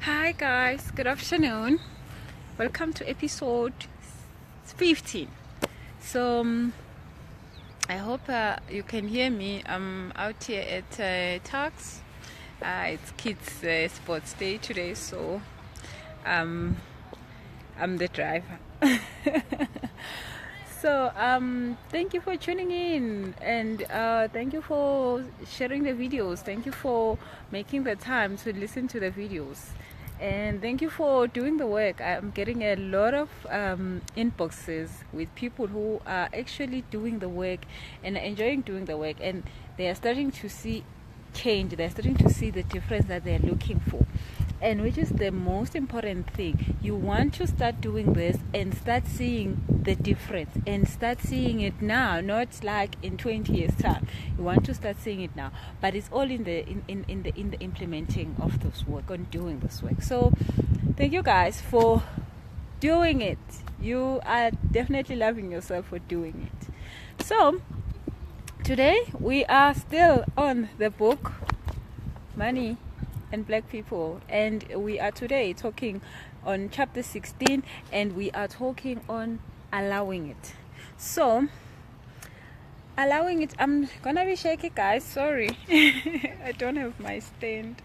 Hi guys, good afternoon. Welcome to episode 15. I hope you can hear me. I'm out here at Tax. It's kids sports day today, so I'm the driver. Thank you for tuning in, and thank you for sharing the videos. Thank you for making the time to listen to the videos, and thank you for doing the work. I'm getting a lot of inboxes with people who are actually doing the work and enjoying doing the work, and they are starting to see change. They're starting to see the difference that they're looking for, and which is the most important thing. You want to start doing this and start seeing the difference, and start seeing it now, not like in 20 years time. You want to start seeing it now, but it's all in the implementing of this work, on doing this work. So thank you guys for doing it. You are definitely loving yourself for doing it. So today we are still on the book Money and Black People, and we are today talking on chapter 16, and we are talking on allowing it. So allowing it, I'm gonna be shaky guys, sorry. I don't have my stand.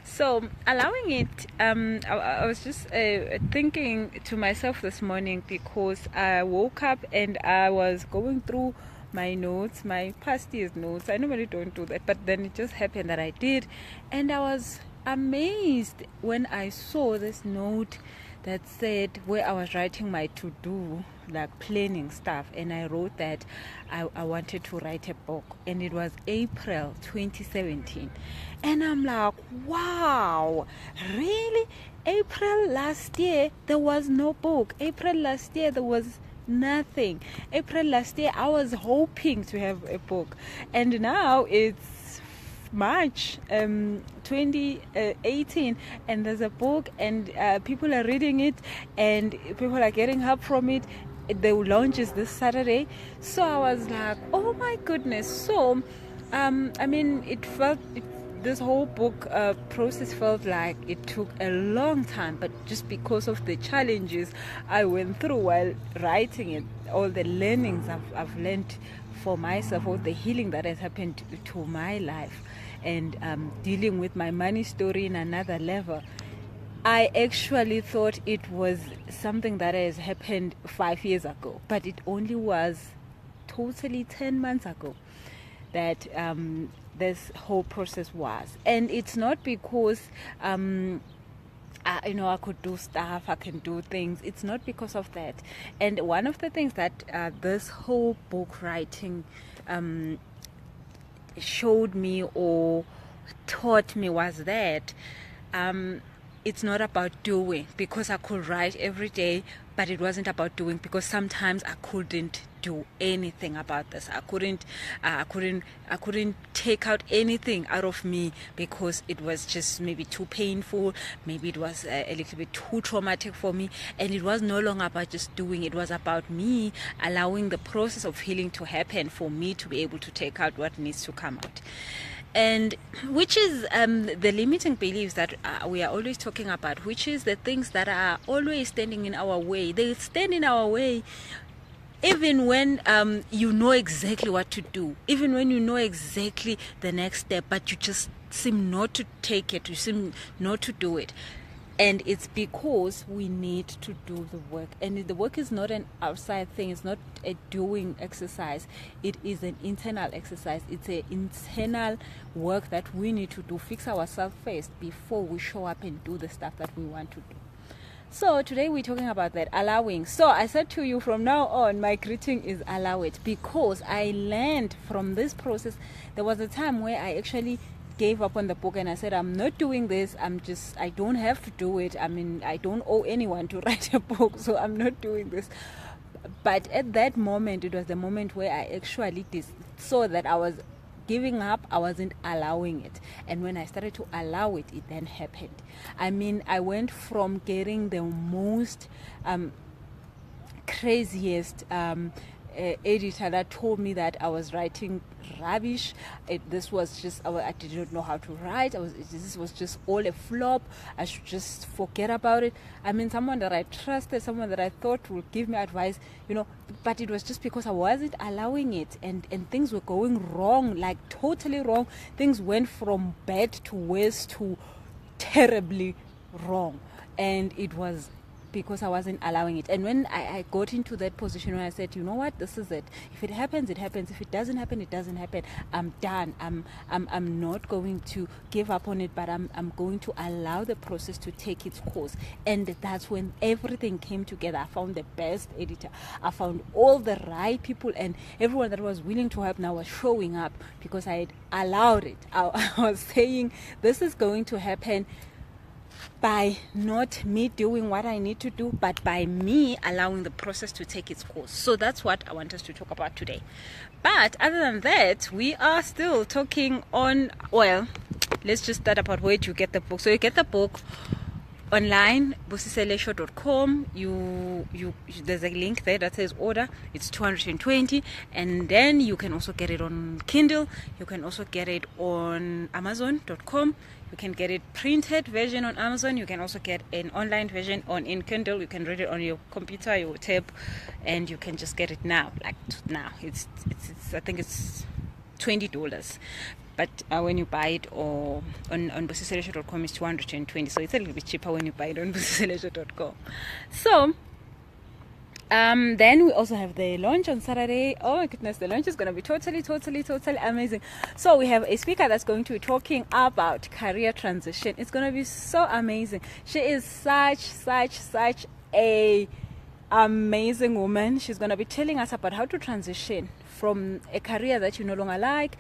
So allowing it, I was just thinking to myself this morning, because I woke up and I was going through my notes, my past year's notes. I normally don't do that, but then it just happened that I did, and I was amazed when I saw this note that said, where I was writing my to-do, like planning stuff, and I wrote that I wanted to write a book, and it was April 2017, and I'm like, wow, really? April last year there was no book. April last year there was nothing. April last year I was hoping to have a book, and now it's March 2018, and there's a book, and people are reading it, and people are getting help from it. The launch is this Saturday, so I was like, oh my goodness. So I mean, this whole book process felt like it took a long time, but just because of the challenges I went through while writing it, all the learnings I've learned for myself, all the healing that has happened to my life, and dealing with my money story in another level. I actually thought it was something that has happened 5 years ago, but it only was totally 10 months ago that this whole process was. And it's not because I could do stuff, I can do things. It's not because of that. And one of the things that this whole book writing showed me or taught me was that it's not about doing, because I could write every day, but it wasn't about doing, because sometimes I couldn't do anything about this. I couldn't take out anything out of me, because it was just maybe too painful, maybe it was a little bit too traumatic for me, and it was no longer about just doing. It was about me allowing the process of healing to happen, for me to be able to take out what needs to come out. And which is the limiting beliefs that we are always talking about, which is the things that are always standing in our way. They stand in our way even when you know exactly what to do, even when you know exactly the next step, but you just seem not to take it, you seem not to do it. And it's because we need to do the work. And the work is not an outside thing. It's not a doing exercise. It is an internal exercise. It's an internal work that we need to do. Fix ourselves first before we show up and do the stuff that we want to do. So today we're talking about that, allowing. So I said to you, from now on, my greeting is allow it, because I learned from this process. There was a time where I actually gave up on the book, and I said, I'm not doing this. I don't have to do it. I mean, I don't owe anyone to write a book, so I'm not doing this. But at that moment, it was the moment where I actually saw that I was giving up. I wasn't allowing it. And when I started to allow it, it then happened. I mean, I went from getting the most craziest editor that told me that I was writing rubbish. This was just, I did not know how to write. This was just all a flop. I should just forget about it. I mean, someone that I trusted, someone that I thought would give me advice, but it was just because I wasn't allowing it, and things were going wrong, like totally wrong. Things went from bad to worse to terribly wrong, and it was because I wasn't allowing it. And when I got into that position where I said, you know what, this is it. If it happens, it happens. If it doesn't happen, it doesn't happen. I'm done. I'm not going to give up on it, but I'm going to allow the process to take its course. And that's when everything came together. I found the best editor. I found all the right people, and everyone that was willing to help now was showing up because I had allowed it. I was saying, this is going to happen by not me doing what I need to do, but by me allowing the process to take its course. So that's what I want us to talk about today. But other than that, we are still talking on, well, let's just start about where to get the book. So you get the book online, busiselesho.com. There's a link there that says order. It's 220, and then you can also get it on Kindle. You can also get it on amazon.com. You can get it printed version on Amazon. You can also get an online version in Kindle. You can read it on your computer, your tab, and you can just get it now. Like now, it's I think it's $20. But when you buy it or on busiselesho.com, it's 220. So it's a little bit cheaper when you buy it on busiselesho.com. So then we also have the launch on Saturday. Oh my goodness, the launch is going to be totally amazing. So we have a speaker that's going to be talking about career transition. It's going to be so amazing. She is such a amazing woman. She's going to be telling us about how to transition from a career that you no longer like,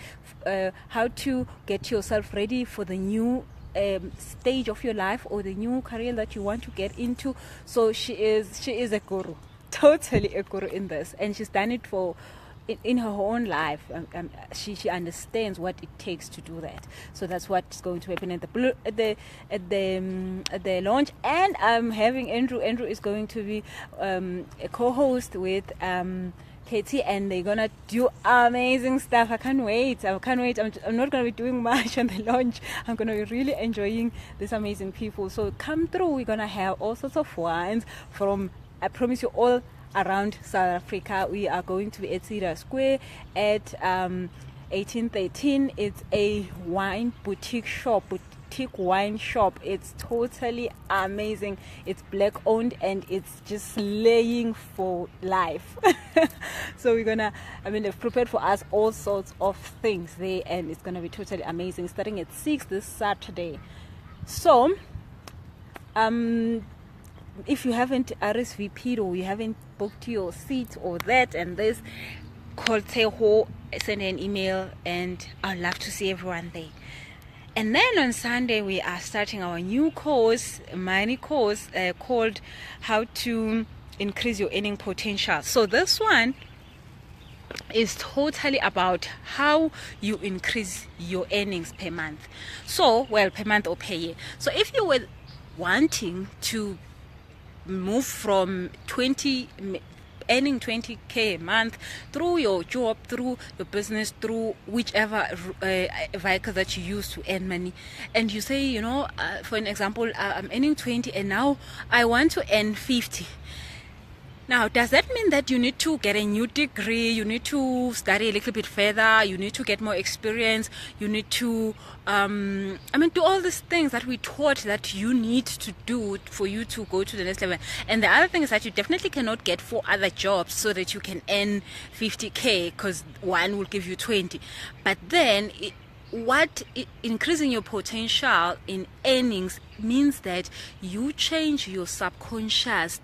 how to get yourself ready for the new stage of your life or the new career that you want to get into. So she is a guru, totally a guru in this, and she's done it for in her own life. She understands what it takes to do that. So that's what's going to happen at the launch. And I'm having Andrew is going to be a co-host with Katie, and they're gonna do amazing stuff. I can't wait. I'm not gonna be doing much on the launch. I'm gonna be really enjoying these amazing people. So come through. We're gonna have all sorts of wines from, I promise you, all around South Africa. We are going to be at Cedar Square at 1813. It's a boutique wine shop. It's totally amazing. It's black owned, and it's just laying for life. So they've prepared for us all sorts of things there, and it's gonna be totally amazing, starting at 6 this Saturday. So if you haven't RSVP'd or you haven't booked your seat or that and this, call Teho, send an email, and I'd love to see everyone there. And then on Sunday, we are starting our new course, mini course, called How to Increase Your Earning Potential. So this one is totally about how you increase your earnings per month. So, per month or per year. So if you were wanting to move from earning 20k a month through your job, through your business, through whichever vehicle that you use to earn money, and you say, for an example, I'm earning 20 and now I want to earn 50. Now, does that mean that you need to get a new degree, you need to study a little bit further, you need to get more experience, you need to do all these things that we taught that you need to do for you to go to the next level? And the other thing is that you definitely cannot get 4 other jobs so that you can earn 50k, because one will give you 20. But then increasing your potential in earnings means that you change your subconscious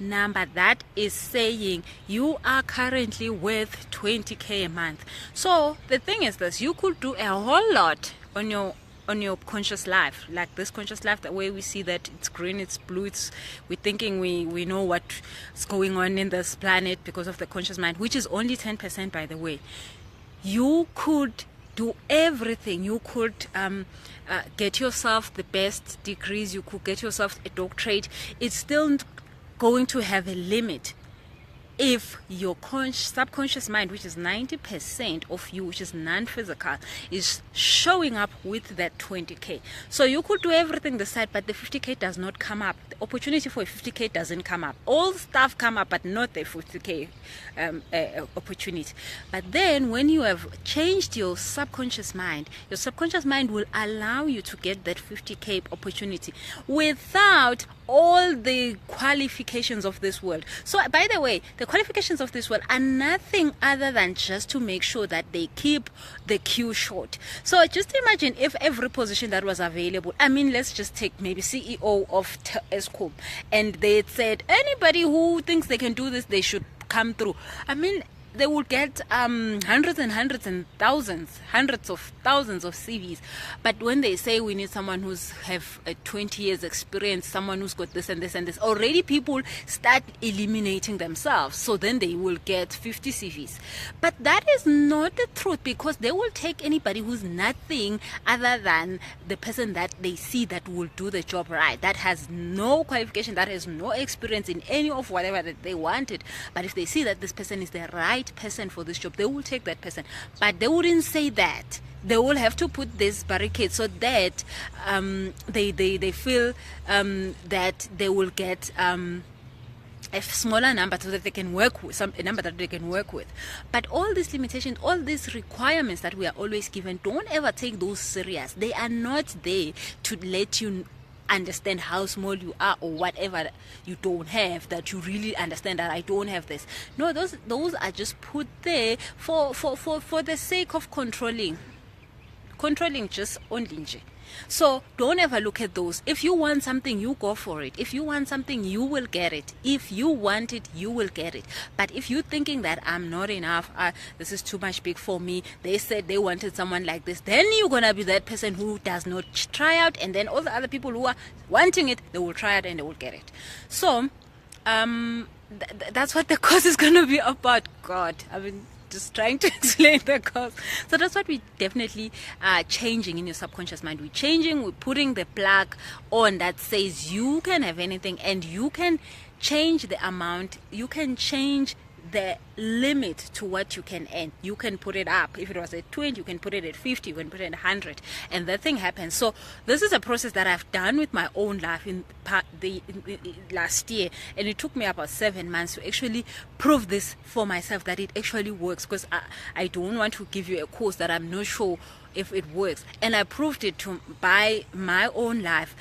number that is saying you are currently worth 20k a month. So the thing is this: you could do a whole lot on your conscious life, like this conscious life, the way we see that it's green, it's blue, we're thinking we know what's going on in this planet because of the conscious mind, which is only 10%, by the way. You could do everything. You could get yourself the best degrees, you could get yourself a doctorate. It's still going to have a limit. if your subconscious mind, which is 90% of you, which is non-physical, is showing up with that 20k. So you could do everything this side, but the 50k does not come up. The opportunity for a 50k doesn't come up. All stuff come up, but not the 50k opportunity. But then when you have changed your subconscious mind will allow you to get that 50k opportunity without all the qualifications of this world. So by the way, the qualifications of this world are nothing other than just to make sure that they keep the queue short. So just imagine if every position that was available, I mean, let's just take maybe CEO of ESCOM, and they said anybody who thinks they can do this, they should come through. I mean, they would get hundreds of thousands of CVs. But when they say we need someone who's have 20 years experience, someone who's got this and this and this, already people start eliminating themselves. So then they will get 50 CVs. But that is not the truth, because they will take anybody who's nothing other than the person that they see that will do the job right, that has no qualification, that has no experience in any of whatever that they wanted. But if they see that this person is the right person for this job, they will take that person. But they wouldn't say that. They will have to put this barricade so that they feel that they will get a smaller number, so that they can work with a number that they can work with. But all these limitations, all these requirements that we are always given, don't ever take those serious. They are not there to let you understand how small you are, or whatever you don't have, that you really understand that I don't have this. No, those are just put there for the sake of controlling just only. So don't ever look at those. If you want something, you go for it. If you want something, you will get it. If you want it, you will get it. But if you're thinking that I'm not enough, this is too much big for me, they said they wanted someone like this, then you're gonna be that person who does not try out, and then all the other people who are wanting it, they will try it and they will get it. So that's what the course is gonna be about. God, I mean, just trying to explain the cause. So that's what we definitely are changing in your subconscious mind. We're putting the plug on that says you can have anything, and you can change the amount, you can change the limit to what you can earn. You can put it up. If it was at 20, you can put it at 50, you can put it at 100, and that thing happens. So this is a process that I've done with my own life in last year, and it took me about 7 months to actually prove this for myself, that it actually works, because I don't want to give you a course that I'm not sure if it works. And I proved it by my own life,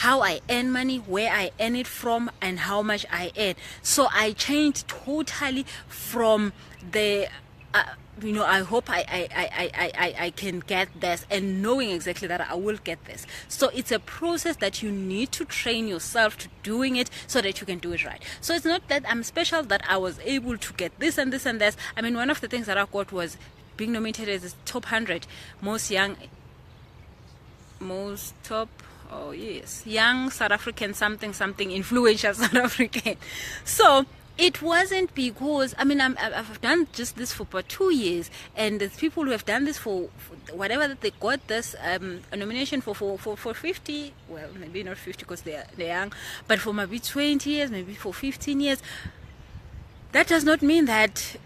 how I earn money, where I earn it from, and how much I earn. So I changed totally from the I hope I can get this, and knowing exactly that I will get this. So it's a process that you need to train yourself to doing it, so that you can do it right. So it's not that I'm special, that I was able to get this and this and this. I mean, one of the things that I got was being nominated as the top 100 young South African something influential South African. So it wasn't because, I mean, I've done just this for about 2 years, and there's people who have done this for whatever that they got this a nomination for 50, well, maybe not 50 because they're young, but for maybe 20 years, maybe for 15 years. That does not mean that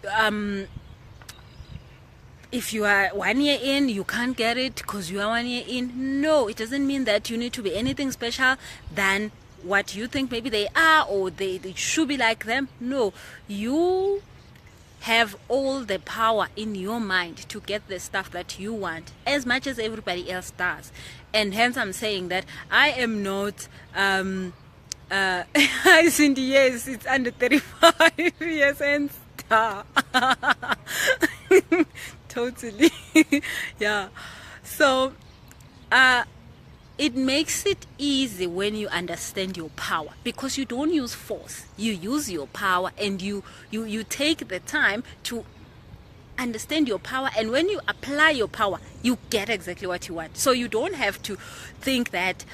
if you are 1 year in, you can't get it because you are 1 year in. No, it doesn't mean that you need to be anything special than what you think maybe they are, or they should be like them. No, you have all the power in your mind to get the stuff that you want, as much as everybody else does. And hence I'm saying that I am not Cindy, yes, it's under 35 years and star. Totally. Yeah. So it makes it easy when you understand your power, because you don't use force, you use your power, and you take the time to understand your power, and when you apply your power, you get exactly what you want. So you don't have to think that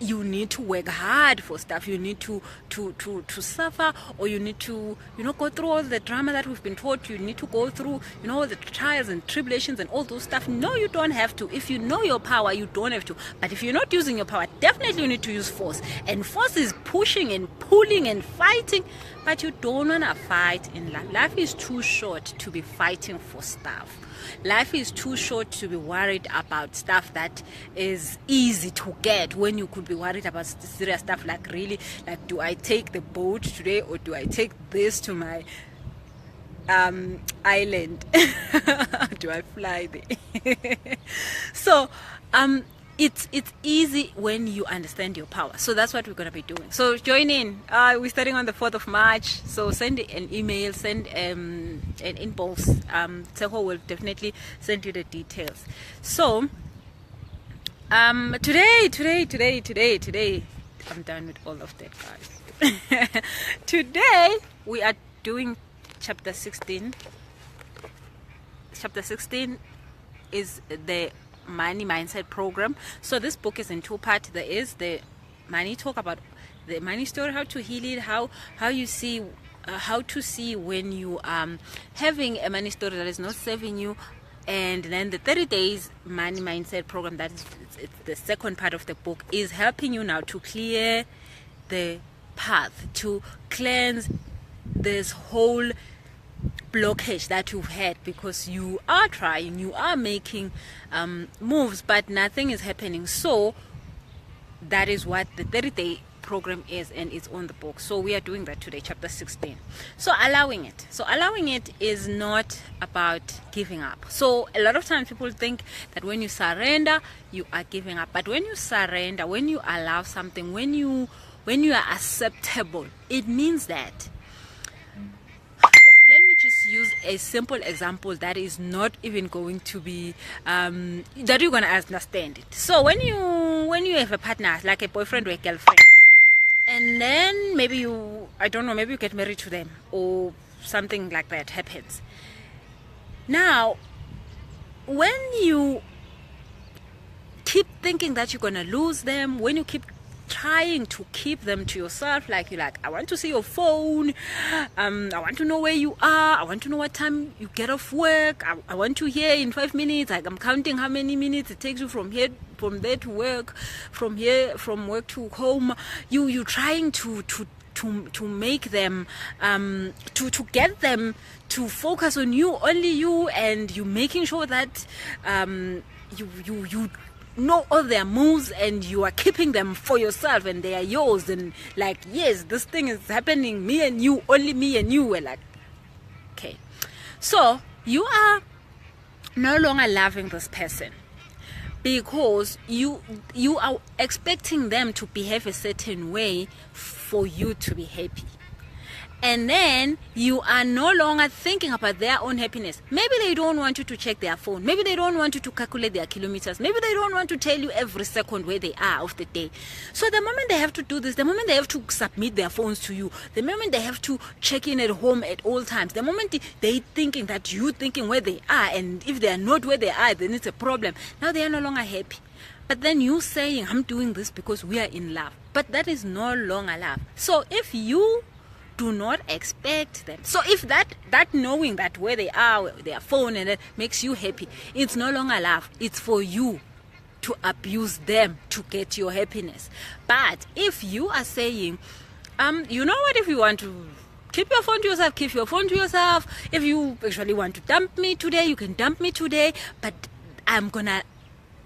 you need to work hard for stuff, you need to to suffer, or you need to, go through all the drama that we've been taught. You need to go through, all the trials and tribulations and all those stuff. No, you don't have to. If you know your power, you don't have to. But if you're not using your power, definitely you need to use force. And force is pushing and pulling and fighting, but you don't want to fight in life. Life is too short to be fighting for stuff. Life is too short to be worried about stuff that is easy to get, when you could be worried about serious stuff, like really, like, do I take the boat today, or do I take this to my island? Do I fly there? So it's easy when you understand your power. So that's what we're going to be doing. So join in. We're starting on the 4th of March. So send an email, send an inbox. Teho will definitely send you the details. So today, I'm done with all of that, guys. Today we are doing chapter 16. Chapter 16 is the money mindset program. So this book is in two parts. There is the money talk, about the money story, how to heal it, how you see, how to see when you having a money story that is not serving you. And then the 30 days money mindset program, that is, it's the second part of the book, is helping you now to clear the path, to cleanse this whole blockage that you've had, because you are trying, you are making moves, but nothing is happening. So that is what the 30-day program is, and it's on the book. So we are doing that today, chapter 16. So allowing it is not about giving up. So a lot of times people think that when you surrender, you are giving up. But when you surrender, when you allow something, when you are acceptable, it means that, use a simple example that is not even going to be that you're gonna understand it. So when you have a partner, like a boyfriend or a girlfriend, and then maybe you get married to them, or something like that happens. Now when you keep thinking that you're gonna lose them, when you keep trying to keep them to yourself, like you're like, I want to see your phone, I want to know where you are, I want to know what time you get off work, I want to hear in 5 minutes, like I'm counting how many minutes it takes you from there to work, from work to home. You trying to make them to get them to focus on you, only you, and you making sure that you know all their moves, and you are keeping them for yourself, and they are yours, and like, yes, this thing is happening, me and you, only me and you. We're like, okay, so you are no longer loving this person, because you are expecting them to behave a certain way for you to be happy. And then you are no longer thinking about their own happiness. Maybe they don't want you to check their phone. Maybe they don't want you to calculate their kilometers. Maybe they don't want to tell you every second where they are of the day. So the moment they have to do this, the moment they have to submit their phones to you, the moment they have to check in at home at all times, the moment they thinking that you thinking where they are, and if they are not where they are, then it's a problem. Now they are no longer happy. But then you saying, I'm doing this because we are in love. But that is no longer love. So if you do not expect them, so if that knowing that where they are, their phone, and that makes you happy, it's no longer love. It's for you to abuse them to get your happiness. But if you are saying, you know what, if you want to keep your phone to yourself, keep your phone to yourself. If you actually want to dump me today, you can dump me today, but I'm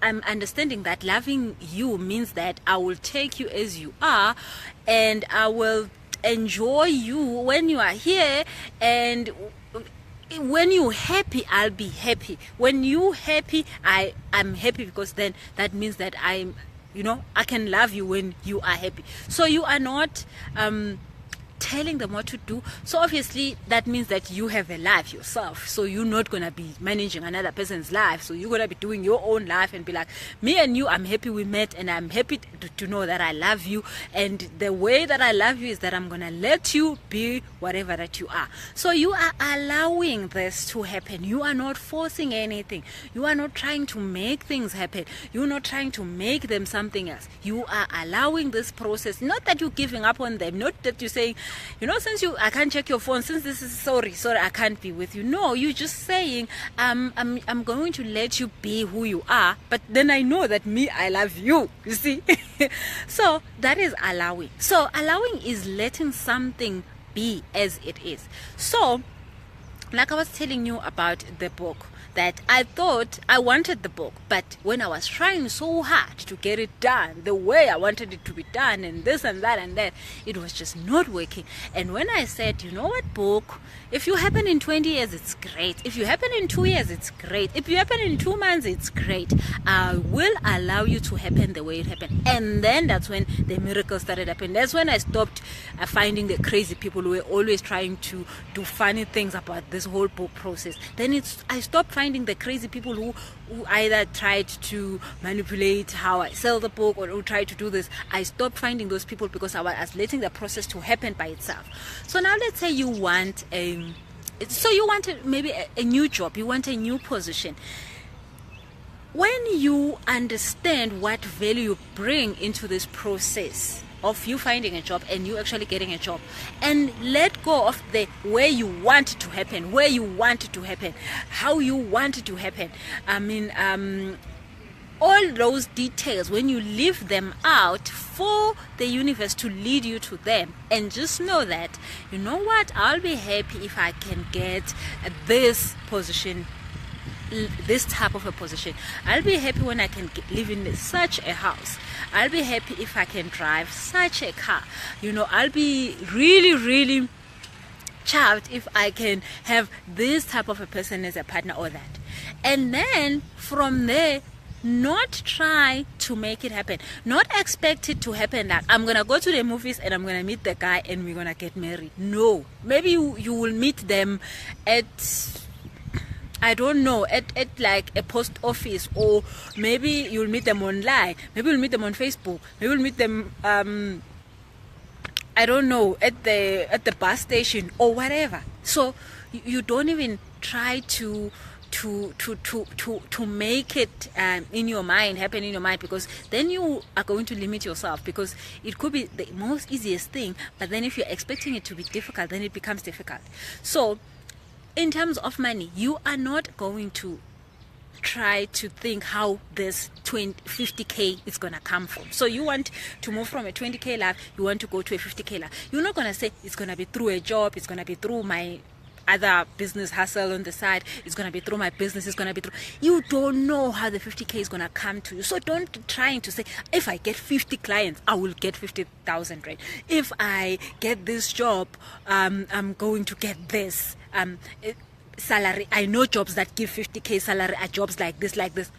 understanding that loving you means that I will take you as you are, and I will enjoy you when you are here, and when you're happy, I'll be happy. When you happy, I'm happy, because then that means that I can love you when you are happy. So you are not telling them what to do. So obviously that means that you have a life yourself, so you're not gonna be managing another person's life. So you're gonna be doing your own life and be like, me and you, I'm happy we met, and I'm happy to know that I love you, and the way that I love you is that I'm gonna let you be whatever that you are. So you are allowing this to happen. You are not forcing anything. You are not trying to make things happen. You're not trying to make them something else. You are allowing this process. Not that you're giving up on them, not that you're saying, since I can't check your phone, since this is sorry, I can't be with you. No, you're just saying, I'm going to let you be who you are, but then I know that I love you, you see. So that is allowing. So allowing is letting something be as it is. So like I was telling you about the book, that I thought I wanted the book, but when I was trying so hard to get it done the way I wanted it to be done, and this and that and that, it was just not working. And when I said, you know what, book, if you happen in 20 years, it's great. If you happen in 2 years, it's great. If you happen in 2 months, it's great. I will allow you to happen the way it happened. And then that's when the miracle started happening. That's when I stopped finding the crazy people who were always trying to do funny things about this whole book process. Then I stopped finding the crazy people who either tried to manipulate how I sell the book, or who tried to do this. I stopped finding those people because I was letting the process to happen by itself. So now let's say you want maybe a new job, you want a new position. When you understand what value you bring into this process of you finding a job and you actually getting a job, and let go of the way you want it to happen, where you want it to happen, how you want it to happen. All those details, when you leave them out for the universe to lead you to them, and just know that, you know what, I'll be happy if I can get this position, this type of a position. I'll be happy when I can live in such a house. I'll be happy if I can drive such a car. I'll be really, really chuffed if I can have this type of a person as a partner, or that. And then from there, not try to make it happen, not expect it to happen like I'm gonna go to the movies and I'm gonna meet the guy and we're gonna get married. No, maybe you will meet them at, I don't know, at like a post office, or maybe you'll meet them online, maybe you'll meet them on Facebook, maybe you'll meet them I don't know, at the bus station or whatever. So you don't even try to make it in your mind, happen in your mind, because then you are going to limit yourself, because it could be the most easiest thing, but then if you're expecting it to be difficult, then it becomes difficult. So in terms of money, you are not going to try to think how this 50k is gonna come from. So you want to move from a 20k life, you want to go to a 50k life. You're not gonna say it's gonna be through a job, it's gonna be through my other business hustle on the side, it's gonna be through my business, it's gonna be through. You don't know how the 50k is gonna come to you. So don't trying to say, if I get 50 clients, I will get 50,000, right? If I get this job, I'm going to get this salary. I know jobs that give 50k salary are jobs like this.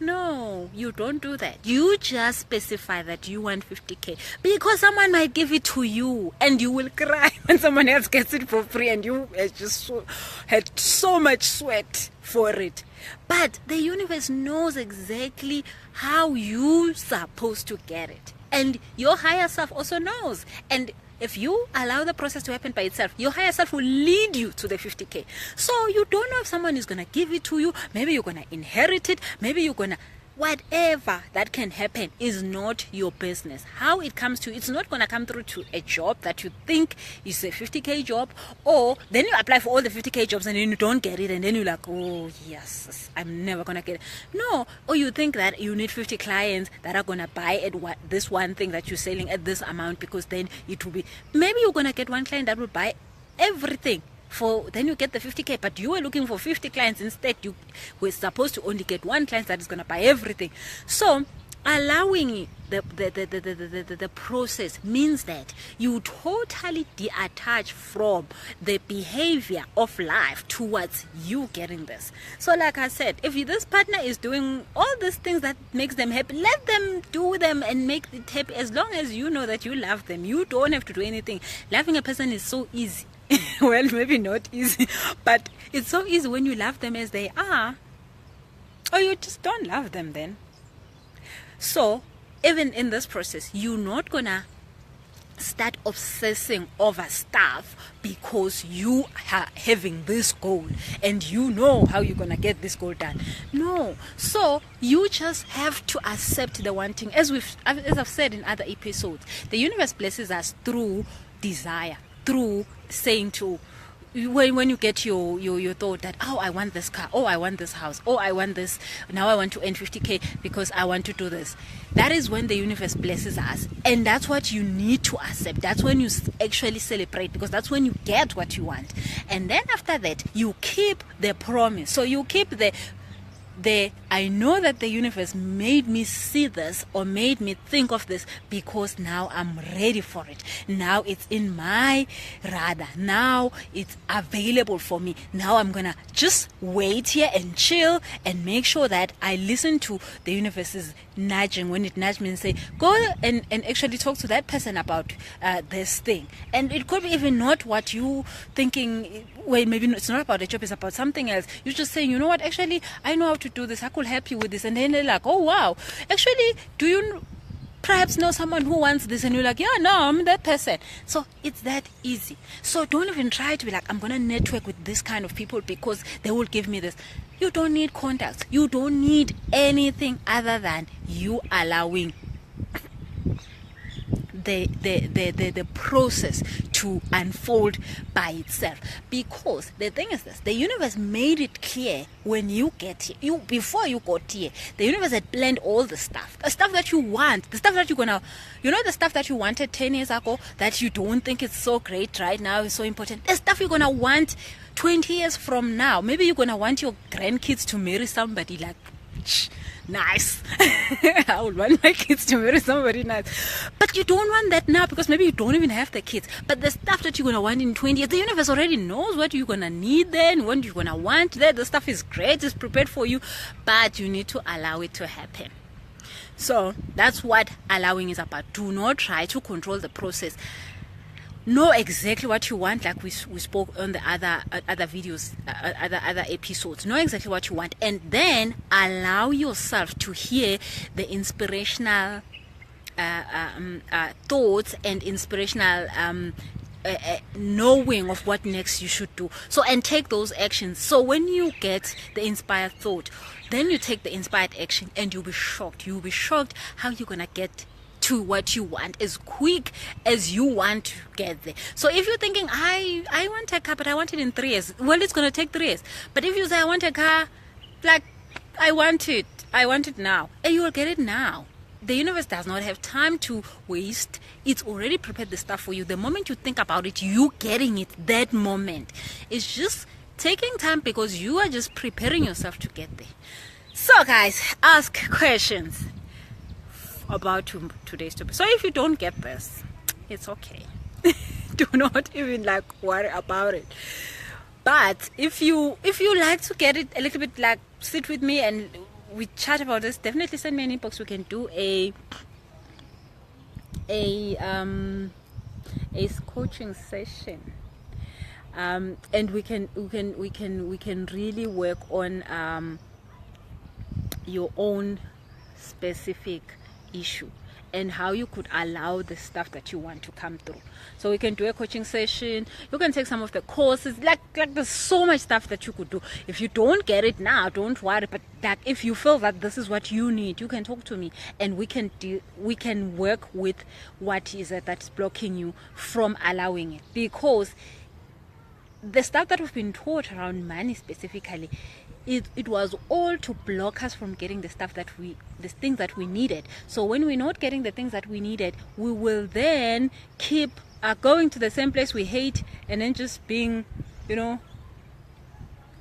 No, you don't do that. You just specify that you want 50k, because someone might give it to you and you will cry when someone else gets it for free, and you had so much sweat for it. But the universe knows exactly how you're supposed to get it, and your higher self also knows. And if you allow the process to happen by itself, your higher self will lead you to the 50k. So you don't know if someone is going to give it to you. Maybe you're going to inherit it. Maybe you're going to... Whatever that can happen is not your business. How it comes to you, it's not going to come through to a job that you think is a 50k job, or then you apply for all the 50k jobs and then you don't get it, and then you're like, oh yes, I'm never going to get it. No, or you think that you need 50 clients that are going to buy at this one thing that you're selling at this amount, because then it will be... Maybe you're going to get one client that will buy everything. Then you get the 50k, but you were looking for 50 clients instead. You were supposed to only get one client that is going to buy everything. So allowing the process means that you totally detach from the behavior of life towards you getting this. So like I said, if this partner is doing all these things that makes them happy, let them do them and make it happy. As long as you know that you love them, you don't have to do anything. Loving a person is so easy. Well, maybe not easy, but it's so easy when you love them as they are, or you just don't love them then. So even in this process, you're not gonna start obsessing over stuff because you are having this goal and you know how you're gonna get this goal done. No. So you just have to accept the one thing. As I've said in other episodes, the universe blesses us through desire, through saying to when you get your thought that, oh, I want this car, oh, I want this house, oh, I want this, now I want to earn 50k because I want to do this. That is when the universe blesses us, and that's what you need to accept. That's when you actually celebrate, because that's when you get what you want. And then after that, you keep the promise. So you keep the I know that the universe made me see this or made me think of this because now I'm ready for it. Now it's in my radar. Now it's available for me. Now I'm gonna just wait here and chill and make sure that I listen to the universe's nudging. When it nudges me and say, go and actually talk to that person about this thing. And it could be even not what you thinking. Well, maybe it's not about a job, it's about something else. You're just saying, you know what, actually, I know how to do this. I could help you with this. And then they're like, oh, wow. Actually, do you perhaps know someone who wants this? And you're like, yeah, no, I'm that person. So it's that easy. So don't even try to be like, I'm going to network with this kind of people because they will give me this. You don't need contacts. You don't need anything other than you allowing the process to unfold by itself. Because the thing is this, the universe made it clear when you get here, before you got here, the universe had planned all the stuff that you want, the stuff that you're gonna, the stuff that you wanted 10 years ago that you don't think is so great right now, is so important, the stuff you're gonna want 20 years from now. Maybe you're gonna want your grandkids to marry somebody like nice. I would want my kids to marry somebody nice. But you don't want that now because maybe you don't even have the kids. But the stuff that you're going to want in 20 years, the universe already knows what you're going to need then, what you're going to want there. The stuff is great, it's prepared for you, but you need to allow it to happen. So that's what allowing is about. Do not try to control the process. Know exactly what you want, like we spoke on the other videos, other episodes. Know exactly what you want, and then allow yourself to hear the inspirational thoughts and inspirational knowing of what next you should do. So, and take those actions. So when you get the inspired thought, then you take the inspired action, and you'll be shocked. You'll be shocked how you're gonna get to what you want as quick as you want to get there. So if you're thinking, I want a car, but I want it in 3 years, well, it's going to take 3 years. But if you say, I want a car, like, I want it now, and you will get it now. The universe does not have time to waste. It's already prepared the stuff for you. The moment you think about it, you getting it that moment. It's just taking time because you are just preparing yourself to get there. So guys, ask questions about today's topic. So if you don't get this, it's okay. Do not even worry about it. But if you like to get it a little bit, sit with me and we chat about this, definitely send me an inbox. We can do a coaching session, and we can really work on your own specific issue and how you could allow the stuff that you want to come through. So we can do a coaching session. You can take some of the courses. Like there's so much stuff that you could do. If you don't get it now, don't worry. But if you feel that this is what you need, you can talk to me, and we can work with what is it that's blocking you from allowing it. Because the stuff that we've been taught around money specifically, it was all to block us from getting the things that we needed. So when we're not getting the things that we needed, we will then keep going to the same place we hate, and then just being,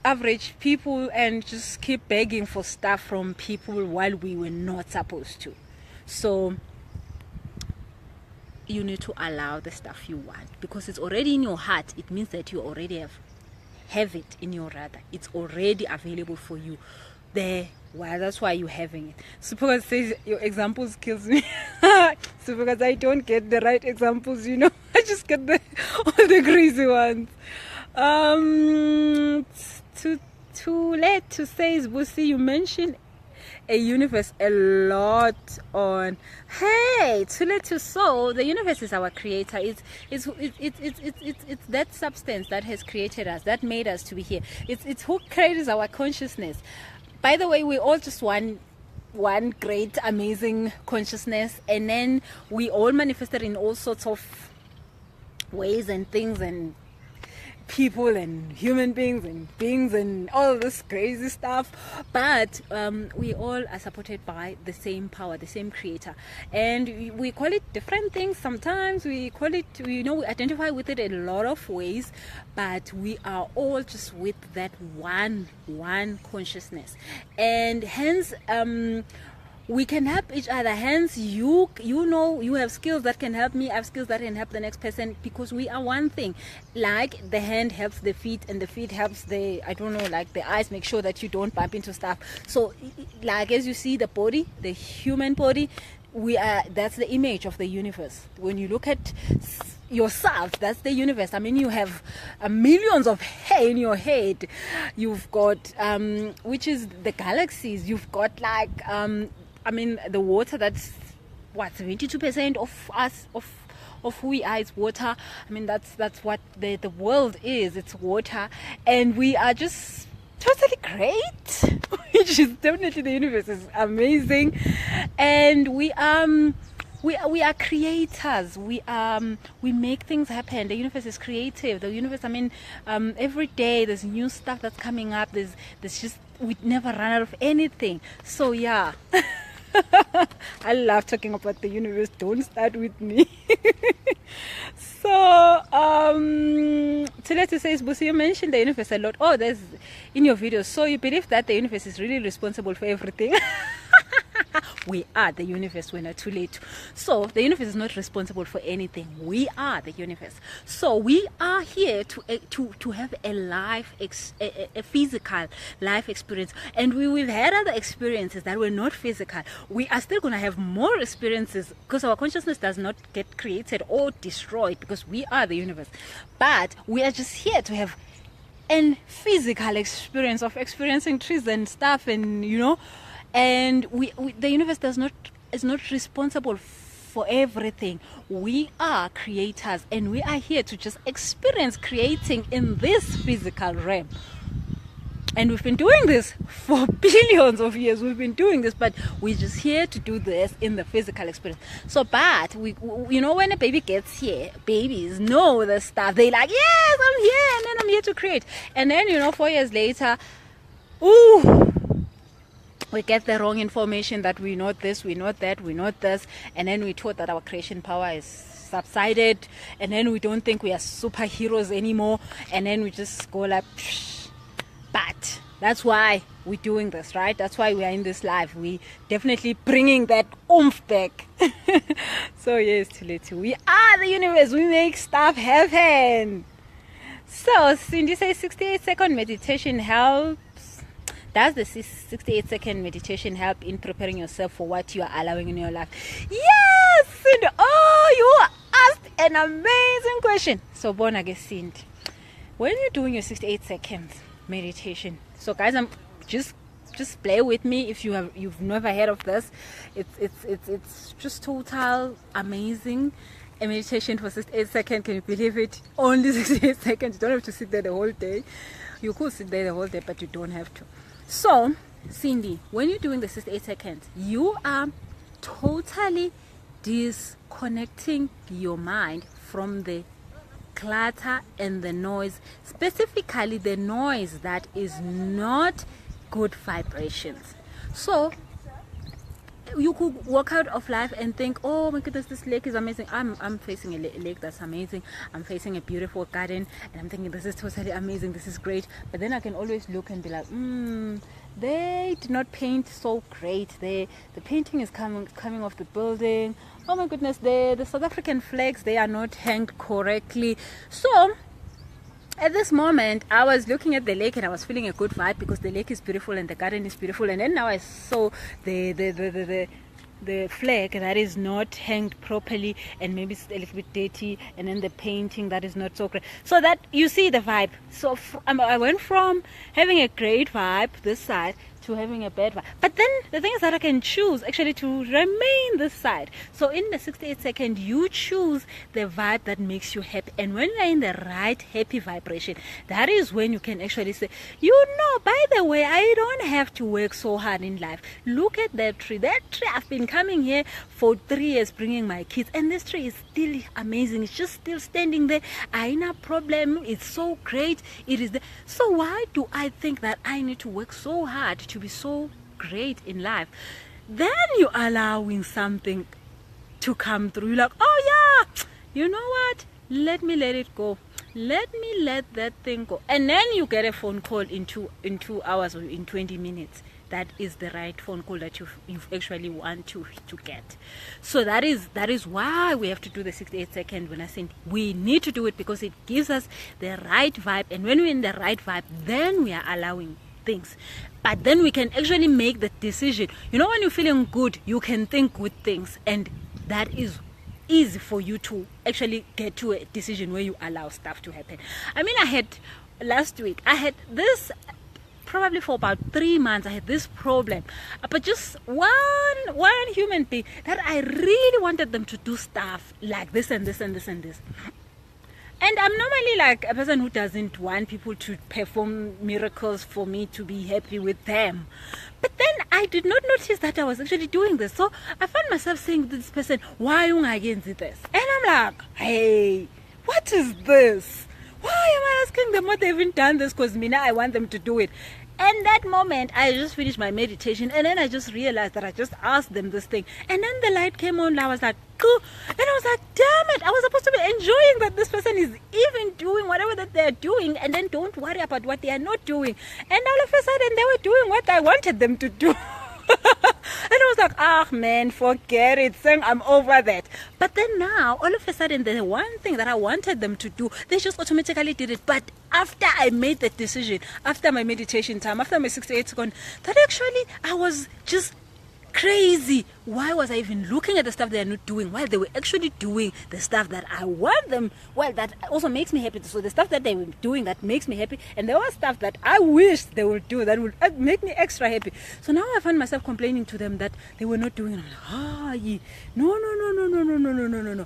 average people, and just keep begging for stuff from people while we were not supposed to. So you need to allow the stuff you want, because it's already in your heart. It means that you already have it in your radar. It's already available for you there. Well, that's why you're having it. So because says your examples kills me. So because I don't get the right examples, you know, I just get all the crazy ones. Too late to say is Busi, you mentioned a universe a lot on. Hey, too late to so the universe is our creator. It's that substance that has created us, that made us to be here. It's who creates our consciousness. By the way, we all just one great amazing consciousness, and then we all manifested in all sorts of ways and things and people and human beings and all this crazy stuff, but we all are supported by the same power, the same creator, and we call it different things. Sometimes we call it, you know, we identify with it in a lot of ways, but we are all just with that one consciousness, and hence we can help each other. Hence you know, you have skills that can help me, I have skills that can help the next person, because we are one thing. Like the hand helps the feet, and the feet helps the, I don't know, like the eyes make sure that you don't bump into stuff. So like as you see the body, the human body, we are, that's the image of the universe. When you look at yourself, that's the universe. I mean, you have millions of hair in your head. You've got which is the galaxies. You've got like I mean, the water, that's what, 72% of us, of who we are is water. I mean, that's what the world is. It's water, and we are just totally great. Which is definitely, the universe is amazing, and we are creators. We make things happen. The universe is creative. The universe, I mean, every day there's new stuff that's coming up. There's just, we never run out of anything. So yeah. I love talking about the universe. Don't start with me. So Tilete says, Busi, you mentioned the universe a lot. Oh, there's in your videos. So you believe that the universe is really responsible for everything? We are the universe. We're not too late. So the universe is not responsible for anything. We are the universe. So we are here to have a physical life experience, and we will have other experiences that were not physical. We are still going to have more experiences, because our consciousness does not get created or destroyed, because we are the universe. But we are just here to have a physical experience of experiencing trees and stuff, and you know. And the universe is not responsible for everything. We are creators, and we are here to just experience creating in this physical realm. And we've been doing this for billions of years. We've been doing this, but we're just here to do this in the physical experience. So, but we you know, when a baby gets here, babies know the stuff. They're like, yes, I'm here, and then I'm here to create. And then, you know, 4 years later, ooh, we get the wrong information that we not this, we not that, we not this, and then we thought that our creation power is subsided, and then we don't think we are superheroes anymore, and then we just go like, psh. But that's why we're doing this, right? That's why we are in this life. We definitely bringing that oomph back. So yes, Tileti, we are the universe. We make stuff happen. So Cindy says 68-second meditation helps. Does the 68-second meditation help in preparing yourself for what you are allowing in your life? Yes! Cindy, oh, you asked an amazing question. So Bonage Cindy, when you're doing your 68-second meditation, so guys, I'm just play with me if you've never heard of this. It's just total amazing. A meditation for 68 seconds. Can you believe it? Only 68 seconds. You don't have to sit there the whole day. You could sit there the whole day, but you don't have to. So Cindy, when you're doing the 68 seconds, you are totally disconnecting your mind from the clutter and the noise, specifically the noise that is not good vibrations. So you could walk out of life and think, oh my goodness, this lake is amazing. I'm facing a lake that's amazing. I'm facing a beautiful garden, and I'm thinking this is totally amazing. This is great. But then I can always look and be like, they did not paint so great. The painting is coming off the building. Oh my goodness, the South African flags, they are not hanged correctly. So at this moment, I was looking at the lake and I was feeling a good vibe because the lake is beautiful and the garden is beautiful. And then now I saw the flag that is not hanged properly and maybe it's a little bit dirty, and then the painting that is not so great. So that you see the vibe. So I went from having a great vibe this side to having a bad vibe. But then the thing is that I can choose actually to remain this side. So in the 68 second, you choose the vibe that makes you happy. And when you're in the right happy vibration, that is when you can actually say, you know, by the way, I don't have to work so hard in life. Look at that tree. That tree, I've been coming here for 3 years bringing my kids, and this tree is still amazing. It's just still standing there. I ain't a problem. It's so great. It is there. So why do I think that I need to work so hard to be so great in life? Then you're allowing something to come through. You're like, oh yeah, you know what, let me let it go, let me let that thing go. And then you get a phone call in 2 hours or in 20 minutes. That is the right phone call that you actually want to get. So that is why we have to do the 68 second. When I say we need to do it, because it gives us the right vibe, and when we're in the right vibe, then we are allowing things. But then we can actually make the decision. You know, when you're feeling good, you can think good things, and that is easy for you to actually get to a decision where you allow stuff to happen. I mean, last week I had this, probably for about 3 months, I had this problem, but just one human being that I really wanted them to do stuff like this and this and this and this. And I'm normally like a person who doesn't want people to perform miracles for me to be happy with them. But then I did not notice that I was actually doing this. So I found myself saying to this person, why am I against this? And I'm like, hey, what is this? Why am I asking them what they haven't done this? Because I want them to do it. And that moment, I just finished my meditation, and then I just realized that I just asked them this thing. And then the light came on, and I was like, cool. And I was like, damn it, I was supposed to be enjoying that this person is even doing whatever that they're doing, and then don't worry about what they are not doing. And all of a sudden, they were doing what I wanted them to do. And I was like, ah, man, forget it, saying I'm over that. But then now, all of a sudden, the one thing that I wanted them to do, they just automatically did it. But after I made that decision, after my meditation time, after my 68 second, that actually I was just crazy. Why was I even looking at the stuff they're not doing while they were actually doing the stuff that I want them? Well, that also makes me happy. So the stuff that they were doing that makes me happy, and there was stuff that I wish they would do that would make me extra happy. So now I find myself complaining to them that they were not doing it. I'm like, no.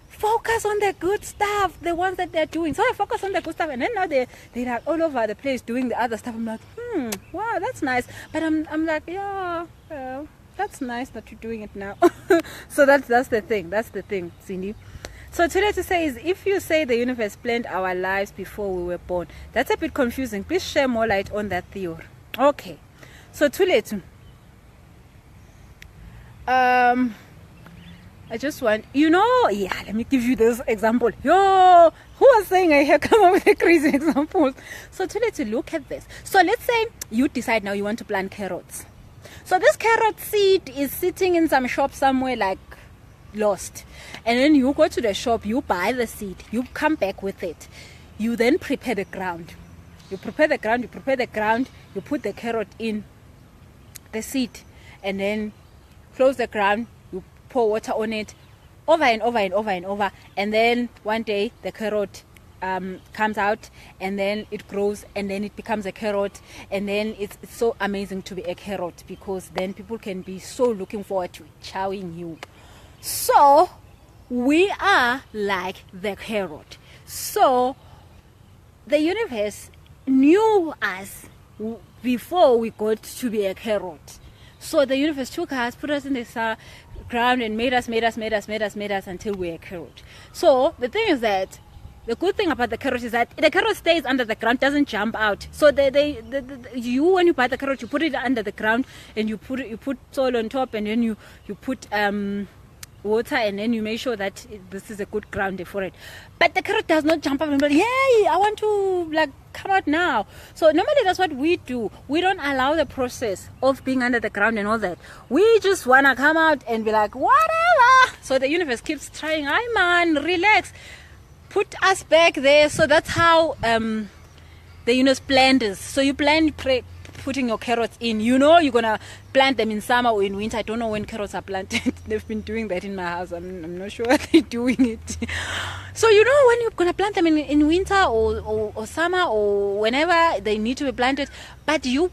Focus on the good stuff, the ones that they're doing. So I focus on the good stuff, and then now they're like all over the place doing the other stuff. I'm like, wow, that's nice. But I'm like, yeah, well, that's nice that you're doing it now. So that's the thing, Cindy. So today to say is, if you say the universe planned our lives before we were born, that's a bit confusing. Please share more light on that theory. Okay, so Tuletu, I just want, let me give you this example. Who was saying I have come up with a crazy example? So to look at this. So let's say you decide now you want to plant carrots. So this carrot seed is sitting in some shop somewhere, like lost. And then you go to the shop, you buy the seed, you come back with it. You then prepare the ground. You prepare the ground, you put the carrot in the seed, and then close the ground, you pour water on it, over and over, and then one day the carrot comes out, and then it grows, and then it becomes a carrot, and then it's so amazing to be a carrot, because then people can be so looking forward to chowing you. So we are like the carrot. So the universe knew us before we got to be a carrot. So the universe took us, put us in the ground, and made us until we're a carrot. So the thing is that The good thing about the carrot is that the carrot stays under the ground, doesn't jump out. So you, when you buy the carrot, you put it under the ground and you put soil on top, and then you put water, and then you make sure that this is a good ground for it. But the carrot does not jump up and be like, hey, I want to like come out now. So normally that's what we do. We don't allow the process of being under the ground and all that. We just want to come out and be like, whatever. So the universe keeps trying, hi man, relax, put us back there. So that's how the universe planned us. So you plan putting your carrots in, you know, you're gonna plant them in summer or in winter. I don't know when carrots are planted. They've been doing that in my house. I'm not sure they're doing it. So you know when you're gonna plant them in winter or summer or whenever they need to be planted. But you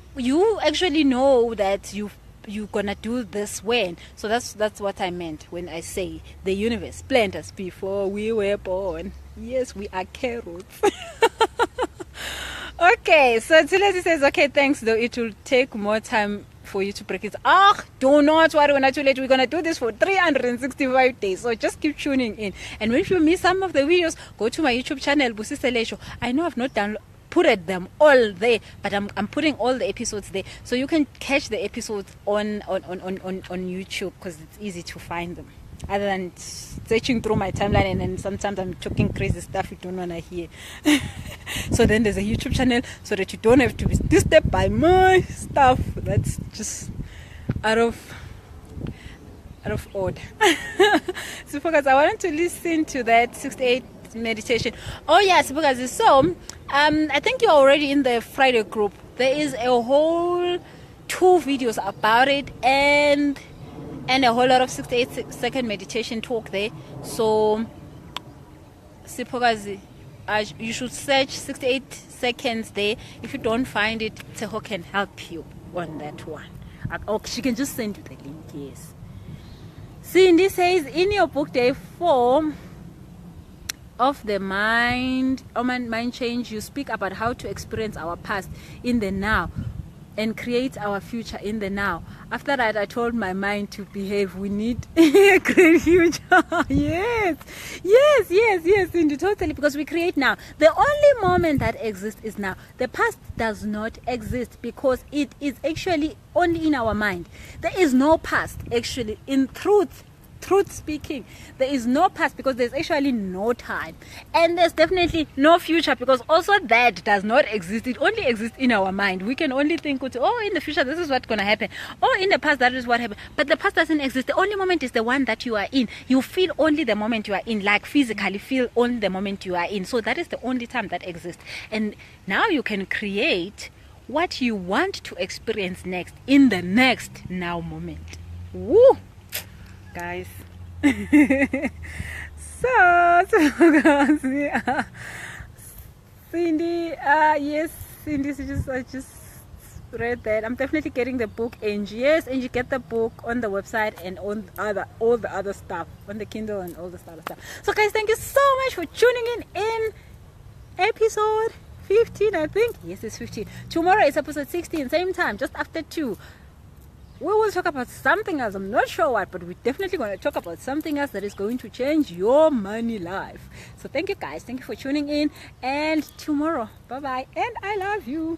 actually know that you're gonna do this when. So that's what I meant when I say the universe planned us before we were born. Yes, we are carrots. Okay, so Tulesi says, okay, thanks, though it will take more time for you to break it. Do not worry, we're not too late. We're going to do this for 365 days. So just keep tuning in. And when you miss some of the videos, go to my YouTube channel, Busi Selesho. I know I've not put them all there, but I'm putting all the episodes there. So you can catch the episodes on YouTube because it's easy to find them. Other than searching through my timeline, and then sometimes I'm talking crazy stuff you don't want to hear. So then there's a YouTube channel so that you don't have to be disturbed by my stuff. That's just out of order. So because I wanted to listen to that 68 meditation. Oh yes, because so I think you're already in the Friday group. There is a whole 2 videos about it, and a whole lot of 68-second meditation talk there. So you should search 68 seconds there. If you don't find it, Teho can help you on that one. Or she can just send you the link. Yes. Cindy says, in your book day 4 of the mind change, you speak about how to experience our past in the now and create our future in the now. After that, I told my mind to behave. We need a great future. Yes, Cindy, totally. Because we create now. The only moment that exists is now. The past does not exist because it is actually only in our mind. There is no past, actually. In truth speaking, there is no past because there's actually no time, and there's definitely no future because also that does not exist. It only exists in our mind. We can only think, oh, in the future this is what's gonna happen, oh, in the past that is what happened. But the past doesn't exist. The only moment is the one that you are in. You feel only the moment you are in, like physically feel only the moment you are in. So that is the only time that exists. And now you can create what you want to experience next in the next now moment. Woo, guys. so Cindy, yes, Cindy, I just read that. I'm definitely getting the book, Angie. Yes, and you get the book on the website and on all the other stuff on the Kindle and all the other stuff. So guys, thank you so much for tuning in episode 15, I think. Yes, it's 15. Tomorrow is episode 16, same time, just after 2. We will talk about something else. I'm not sure what, but we're definitely going to talk about something else that is going to change your money life. So thank you guys. Thank you for tuning in. And tomorrow, bye-bye. And I love you.